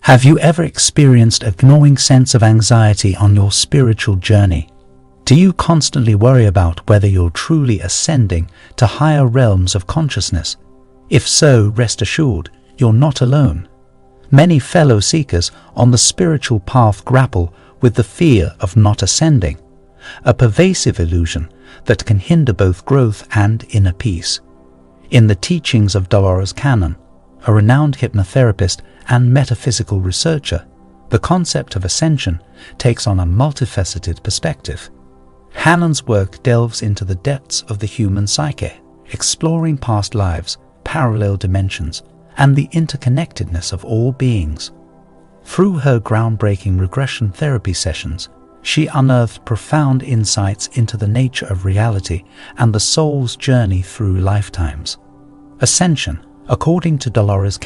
Have you ever experienced a gnawing sense of anxiety on your spiritual journey? Do you constantly worry about whether you're truly ascending to higher realms of consciousness? If so, rest assured, you're not alone. Many fellow seekers on the spiritual path grapple with the fear of not ascending, a pervasive illusion that can hinder both growth and inner peace. In the teachings of Dolores, a renowned hypnotherapist and metaphysical researcher, the concept of ascension takes on a multifaceted perspective. Hannon's work delves into the depths of the human psyche, exploring past lives, parallel dimensions, and the interconnectedness of all beings. Through her groundbreaking regression therapy sessions, she unearthed profound insights into the nature of reality and the soul's journey through lifetimes. Ascension, according to Dolores,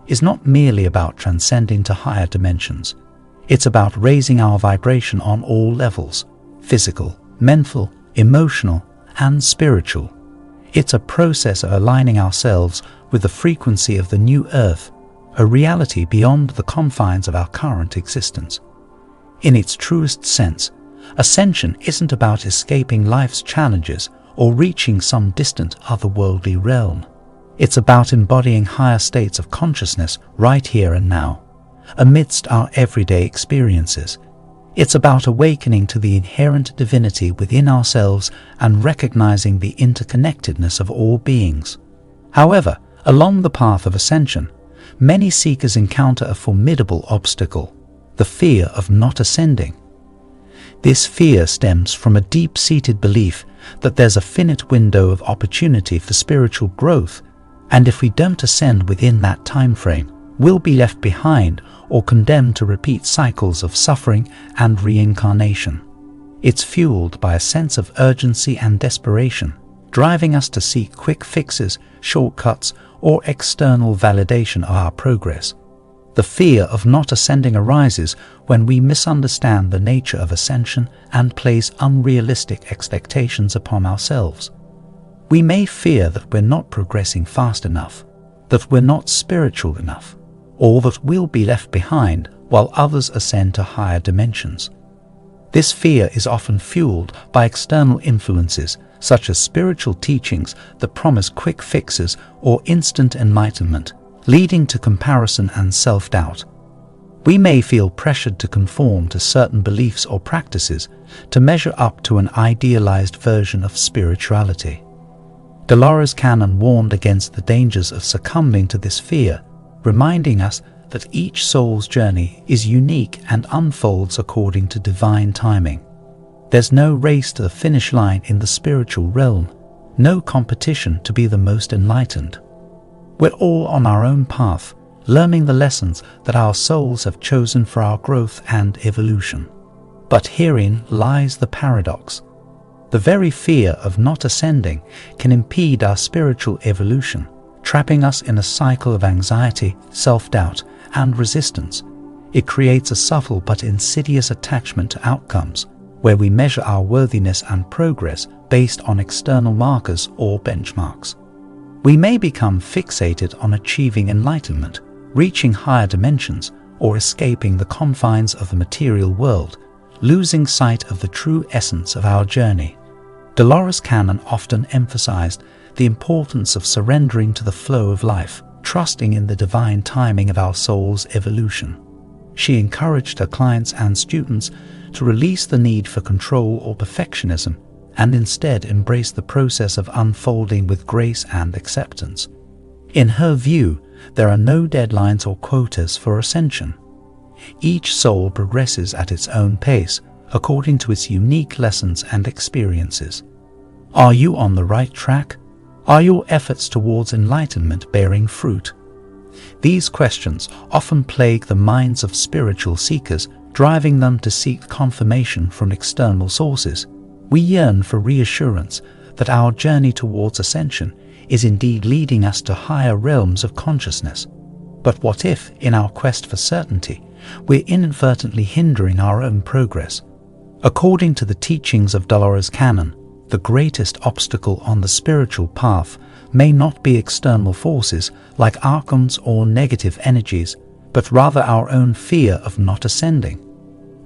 is not merely about transcending to higher dimensions. It's about raising our vibration on all levels: physical, mental, emotional, and spiritual. It's a process of aligning ourselves with the frequency of the new earth, a reality beyond the confines of our current existence. In its truest sense, ascension isn't about escaping life's challenges or reaching some distant otherworldly realm. It's about embodying higher states of consciousness right here and now, amidst our everyday experiences. It's about awakening to the inherent divinity within ourselves and recognizing the interconnectedness of all beings. However, along the path of ascension, many seekers encounter a formidable obstacle: the fear of not ascending. This fear stems from a deep-seated belief that there's a finite window of opportunity for spiritual growth, and if we don't ascend within that time frame, we'll be left behind or condemned to repeat cycles of suffering and reincarnation. It's fueled by a sense of urgency and desperation, driving us to seek quick fixes, shortcuts, or external validation of our progress. The fear of not ascending arises when we misunderstand the nature of ascension and place unrealistic expectations upon ourselves. We may fear that we're not progressing fast enough, that we're not spiritual enough, or that we'll be left behind while others ascend to higher dimensions. This fear is often fueled by external influences such as spiritual teachings that promise quick fixes or instant enlightenment, leading to comparison and self-doubt. We may feel pressured to conform to certain beliefs or practices to measure up to an idealized version of spirituality. Dolores warned against the dangers of succumbing to this fear, reminding us that each soul's journey is unique and unfolds according to divine timing. There's no race to the finish line in the spiritual realm, no competition to be the most enlightened. We're all on our own path, learning the lessons that our souls have chosen for our growth and evolution. But herein lies the paradox. The very fear of not ascending can impede our spiritual evolution, trapping us in a cycle of anxiety, self-doubt, and resistance. It creates a subtle but insidious attachment to outcomes, where we measure our worthiness and progress based on external markers or benchmarks. We may become fixated on achieving enlightenment, reaching higher dimensions, or escaping the confines of the material world, losing sight of the true essence of our journey. Dolores often emphasized the importance of surrendering to the flow of life, trusting in the divine timing of our soul's evolution. She encouraged her clients and students to release the need for control or perfectionism and instead embrace the process of unfolding with grace and acceptance. In her view, there are no deadlines or quotas for ascension. Each soul progresses at its own pace, according to its unique lessons and experiences. Are you on the right track? Are your efforts towards enlightenment bearing fruit? These questions often plague the minds of spiritual seekers, driving them to seek confirmation from external sources. We yearn for reassurance that our journey towards ascension is indeed leading us to higher realms of consciousness. But what if, in our quest for certainty, we're inadvertently hindering our own progress? According to the teachings of Dolores, the greatest obstacle on the spiritual path may not be external forces like archons or negative energies, but rather our own fear of not ascending.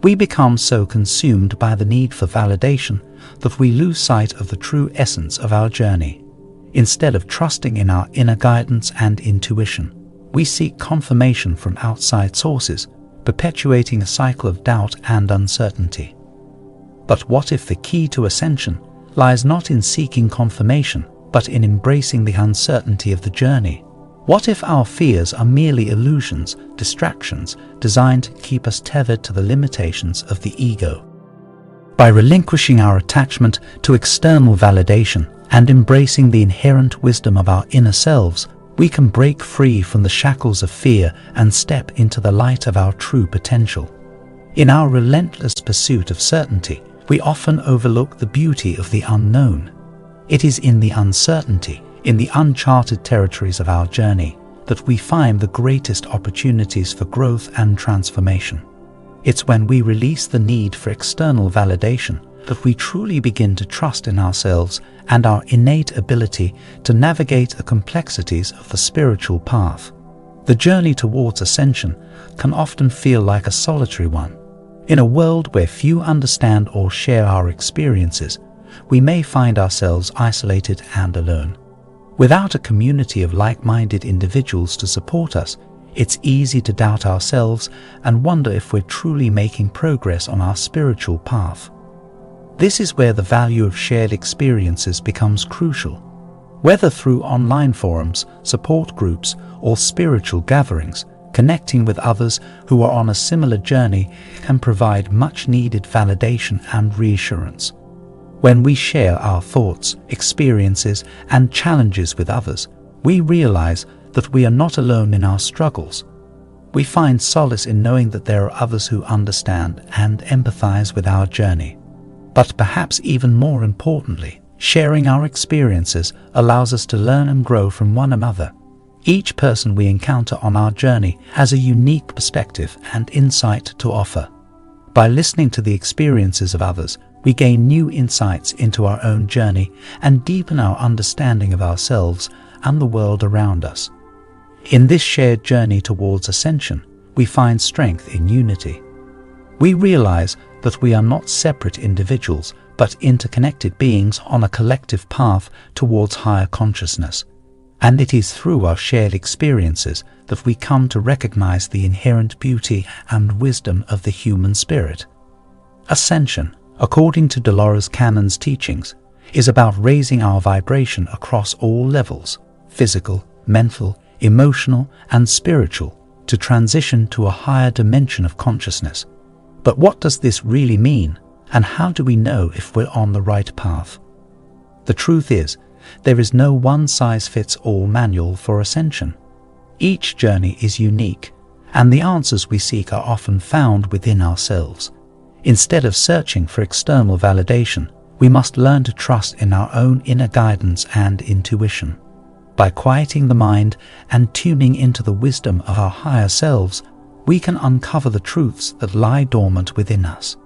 We become so consumed by the need for validation that we lose sight of the true essence of our journey. Instead of trusting in our inner guidance and intuition, we seek confirmation from outside sources, perpetuating a cycle of doubt and uncertainty. But what if the key to ascension lies not in seeking confirmation, but in embracing the uncertainty of the journey? What if our fears are merely illusions, distractions, designed to keep us tethered to the limitations of the ego? By relinquishing our attachment to external validation and embracing the inherent wisdom of our inner selves, we can break free from the shackles of fear and step into the light of our true potential. In our relentless pursuit of certainty, we often overlook the beauty of the unknown. It is in the uncertainty, in the uncharted territories of our journey, that we find the greatest opportunities for growth and transformation. It's when we release the need for external validation that we truly begin to trust in ourselves and our innate ability to navigate the complexities of the spiritual path. The journey towards ascension can often feel like a solitary one. In a world where few understand or share our experiences, we may find ourselves isolated and alone. Without a community of like-minded individuals to support us, it's easy to doubt ourselves and wonder if we're truly making progress on our spiritual path. This is where the value of shared experiences becomes crucial. Whether through online forums, support groups, or spiritual gatherings, connecting with others who are on a similar journey can provide much-needed validation and reassurance. When we share our thoughts, experiences, and challenges with others, we realize that we are not alone in our struggles. We find solace in knowing that there are others who understand and empathize with our journey. But perhaps even more importantly, sharing our experiences allows us to learn and grow from one another. Each person we encounter on our journey has a unique perspective and insight to offer. By listening to the experiences of others, we gain new insights into our own journey and deepen our understanding of ourselves and the world around us. In this shared journey towards ascension, we find strength in unity. We realize that we are not separate individuals, but interconnected beings on a collective path towards higher consciousness. And it is through our shared experiences that we come to recognize the inherent beauty and wisdom of the human spirit. Ascension, according to Dolores Cannon's teachings, is about raising our vibration across all levels, physical, mental, emotional, and spiritual, to transition to a higher dimension of consciousness. But what does this really mean, and how do we know if we're on the right path? The truth is, there is no one-size-fits-all manual for ascension. Each journey is unique, and the answers we seek are often found within ourselves. Instead of searching for external validation, we must learn to trust in our own inner guidance and intuition. By quieting the mind and tuning into the wisdom of our higher selves, we can uncover the truths that lie dormant within us.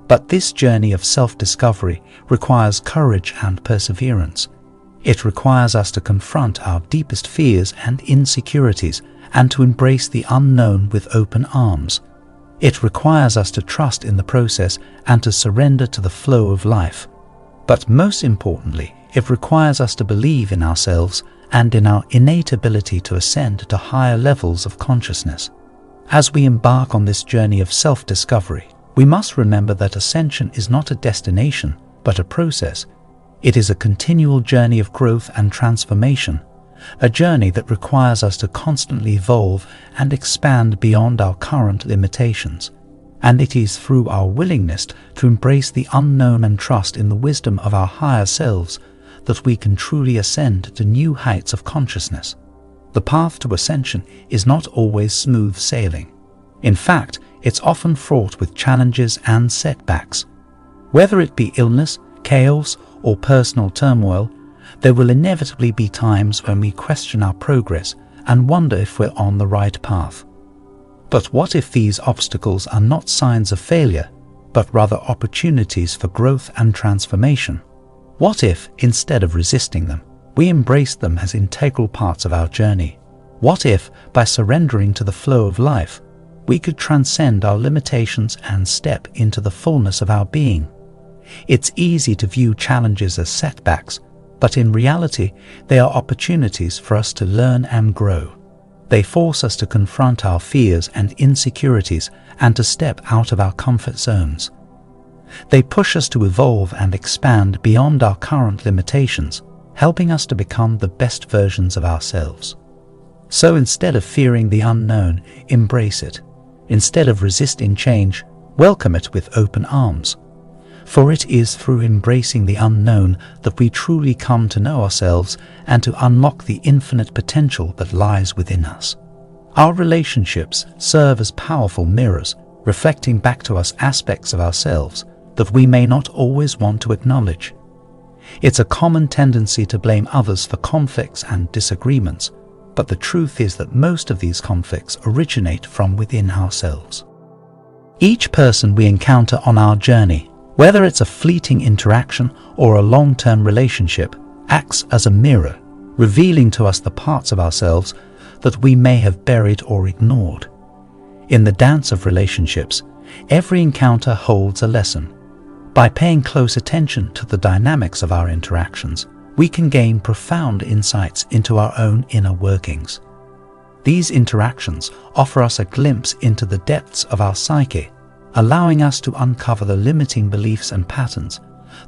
But this journey of self-discovery requires courage and perseverance. It requires us to confront our deepest fears and insecurities and to embrace the unknown with open arms. It requires us to trust in the process and to surrender to the flow of life. But most importantly, it requires us to believe in ourselves and in our innate ability to ascend to higher levels of consciousness. As we embark on this journey of self-discovery, we must remember that ascension is not a destination, but a process. It is a continual journey of growth and transformation, a journey that requires us to constantly evolve and expand beyond our current limitations. And it is through our willingness to embrace the unknown and trust in the wisdom of our higher selves that we can truly ascend to new heights of consciousness. The path to ascension is not always smooth sailing. In fact, it's often fraught with challenges and setbacks. Whether it be illness, chaos, or personal turmoil, there will inevitably be times when we question our progress and wonder if we're on the right path. But what if these obstacles are not signs of failure, but rather opportunities for growth and transformation? What if, instead of resisting them, we embrace them as integral parts of our journey? What if, by surrendering to the flow of life, we could transcend our limitations and step into the fullness of our being? It's easy to view challenges as setbacks, but in reality, they are opportunities for us to learn and grow. They force us to confront our fears and insecurities and to step out of our comfort zones. They push us to evolve and expand beyond our current limitations, helping us to become the best versions of ourselves. So instead of fearing the unknown, embrace it. Instead of resisting change, welcome it with open arms. For it is through embracing the unknown that we truly come to know ourselves and to unlock the infinite potential that lies within us. Our relationships serve as powerful mirrors, reflecting back to us aspects of ourselves that we may not always want to acknowledge. It's a common tendency to blame others for conflicts and disagreements, but the truth is that most of these conflicts originate from within ourselves. Each person we encounter on our journey, whether it's a fleeting interaction or a long-term relationship, acts as a mirror, revealing to us the parts of ourselves that we may have buried or ignored. In the dance of relationships, every encounter holds a lesson. By paying close attention to the dynamics of our interactions, we can gain profound insights into our own inner workings. These interactions offer us a glimpse into the depths of our psyche, allowing us to uncover the limiting beliefs and patterns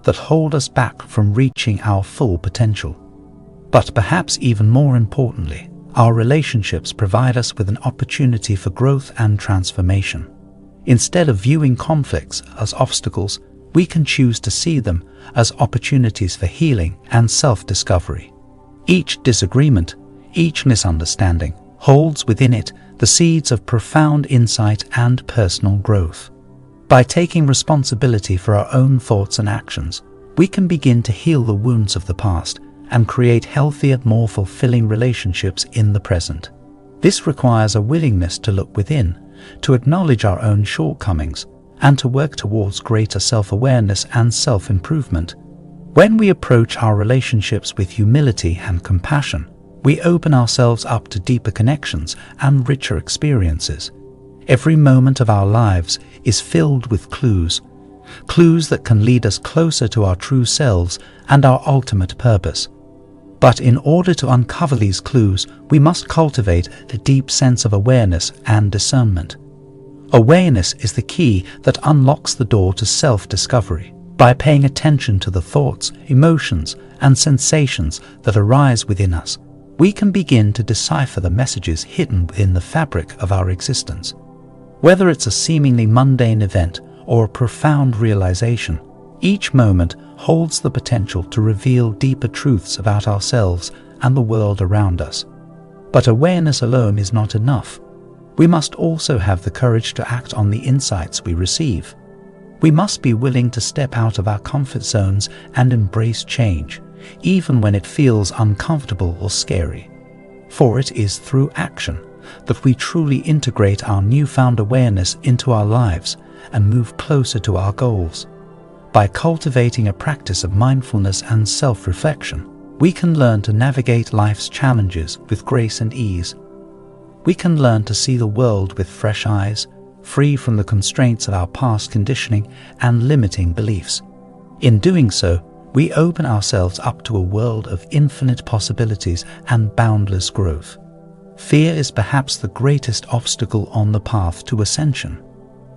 that hold us back from reaching our full potential. But perhaps even more importantly, our relationships provide us with an opportunity for growth and transformation. Instead of viewing conflicts as obstacles, we can choose to see them as opportunities for healing and self-discovery. Each disagreement, each misunderstanding, holds within it the seeds of profound insight and personal growth. By taking responsibility for our own thoughts and actions, we can begin to heal the wounds of the past and create healthier, more fulfilling relationships in the present. This requires a willingness to look within, to acknowledge our own shortcomings, and to work towards greater self-awareness and self-improvement. When we approach our relationships with humility and compassion, we open ourselves up to deeper connections and richer experiences. Every moment of our lives is filled with clues that can lead us closer to our true selves and our ultimate purpose. But in order to uncover these clues, we must cultivate a deep sense of awareness and discernment. Awareness is the key that unlocks the door to self-discovery. By paying attention to the thoughts, emotions, and sensations that arise within us, we can begin to decipher the messages hidden within the fabric of our existence. Whether it's a seemingly mundane event or a profound realization, each moment holds the potential to reveal deeper truths about ourselves and the world around us. But awareness alone is not enough. We must also have the courage to act on the insights we receive. We must be willing to step out of our comfort zones and embrace change, even when it feels uncomfortable or scary. For it is through action that we truly integrate our newfound awareness into our lives and move closer to our goals. By cultivating a practice of mindfulness and self-reflection, we can learn to navigate life's challenges with grace and ease. We can learn to see the world with fresh eyes, free from the constraints of our past conditioning and limiting beliefs. In doing so, we open ourselves up to a world of infinite possibilities and boundless growth. Fear is perhaps the greatest obstacle on the path to ascension.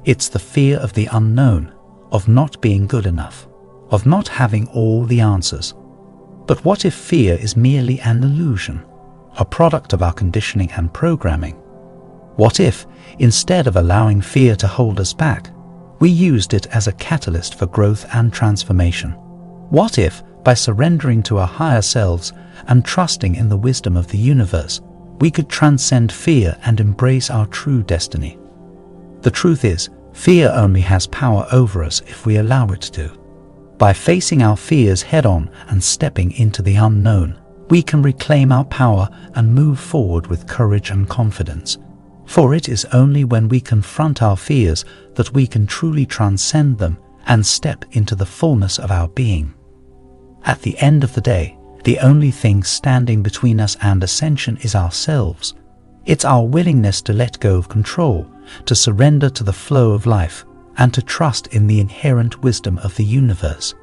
It's the fear of the unknown, of not being good enough, of not having all the answers. But what if fear is merely an illusion, a product of our conditioning and programming? What if, instead of allowing fear to hold us back, we used it as a catalyst for growth and transformation? What if, by surrendering to our higher selves and trusting in the wisdom of the universe, we could transcend fear and embrace our true destiny? The truth is, fear only has power over us if we allow it to. By facing our fears head-on and stepping into the unknown, we can reclaim our power and move forward with courage and confidence. For it is only when we confront our fears that we can truly transcend them and step into the fullness of our being. At the end of the day, the only thing standing between us and ascension is ourselves, It's our willingness to let go of control, to surrender to the flow of life, and to trust in the inherent wisdom of the universe.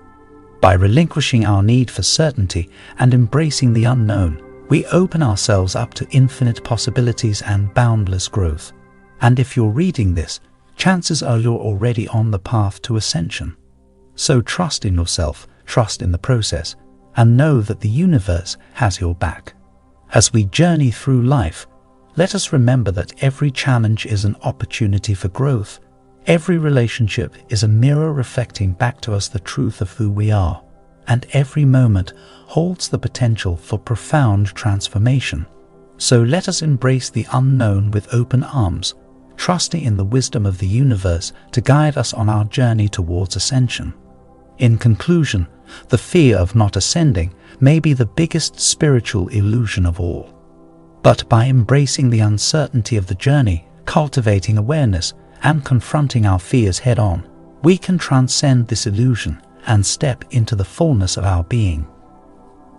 By relinquishing our need for certainty and embracing the unknown, we open ourselves up to infinite possibilities and boundless growth. And if you're reading this, chances are you're already on the path to ascension. So trust in yourself, trust in the process, and know that the universe has your back. As we journey through life, let us remember that every challenge is an opportunity for growth. Every relationship is a mirror reflecting back to us the truth of who we are, and every moment holds the potential for profound transformation. So let us embrace the unknown with open arms, trusting in the wisdom of the universe to guide us on our journey towards ascension. In conclusion, the fear of not ascending may be the biggest spiritual illusion of all. But by embracing the uncertainty of the journey, cultivating awareness, and confronting our fears head-on, we can transcend this illusion and step into the fullness of our being.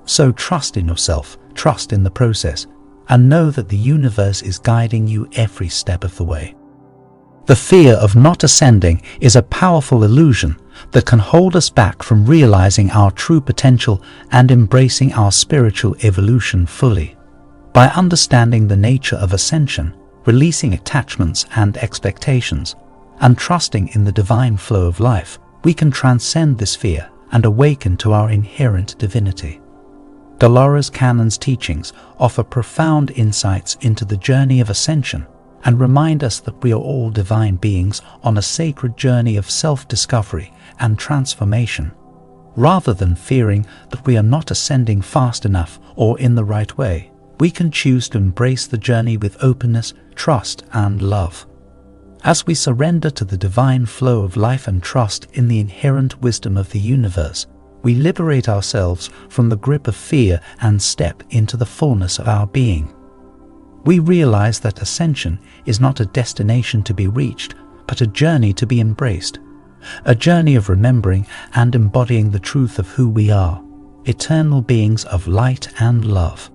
So trust in yourself, trust in the process, and know that the universe is guiding you every step of the way. The fear of not ascending is a powerful illusion that can hold us back from realizing our true potential and embracing our spiritual evolution fully. By understanding the nature of ascension, releasing attachments and expectations, and trusting in the divine flow of life, we can transcend this fear and awaken to our inherent divinity. Dolores Cannon's teachings offer profound insights into the journey of ascension and remind us that we are all divine beings on a sacred journey of self-discovery and transformation. Rather than fearing that we are not ascending fast enough or in the right way, we can choose to embrace the journey with openness, trust, and love. As we surrender to the divine flow of life and trust in the inherent wisdom of the universe, we liberate ourselves from the grip of fear and step into the fullness of our being. We realize that ascension is not a destination to be reached, but a journey to be embraced, a journey of remembering and embodying the truth of who we are, eternal beings of light and love.